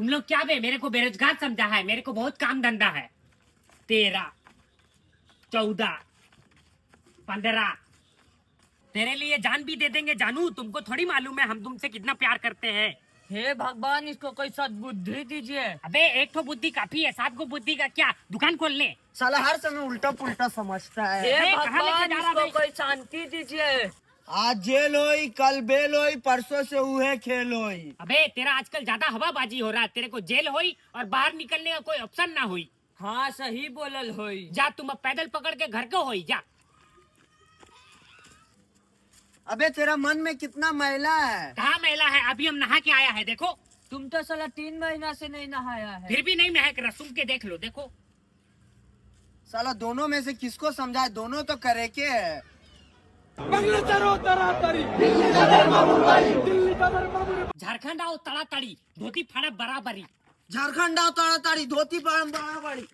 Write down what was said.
तुम लोग क्या बे मेरे को बेरोजगार समझा है? मेरे को बहुत काम धंधा है। 13, 14, 15 तेरे लिए जान भी दे देंगे जानू। तुमको थोड़ी मालूम है हम तुमसे कितना प्यार करते हैं। हे भगवान, इसको कोई सद्बुद्धि दीजिए। अबे एक तो बुद्धि काफी है, 7 को बुद्धि का क्या? दुकान खोल ले। साला हर समय उल्टा पुल्टा समझता है। हे अबे, कहाँ लेके भगवान, जा रहा इसको भाई? कोई शांति दीजिए। आज जेल होई, कल बेल होई, परसों से उहे खेल होई। अबे तेरा आजकल ज्यादा हवाबाजी हो रहा है। तेरे को जेल होई और बाहर निकलने का कोई ऑप्शन ना हुई। हाँ, सही बोलल होई। जा तुम अब पैदल पकड़ के घर को होई जा। अबे तेरा मन में कितना मैला है। कहाँ महिला है? अभी हम नहा के आया है देखो। तुम तो साला 3 महीना से नहीं नहाया है। फिर भी नहीं महक रहा, सुन के देख लो। देखो साला दोनों में से किसको समझाए, दोनों तो करे के है। झारखंड आओ तड़ातड़ी, धोती फाड़ा बराबरी। झारखंड आओ ताड़ाताड़ी, धोती बराबरी।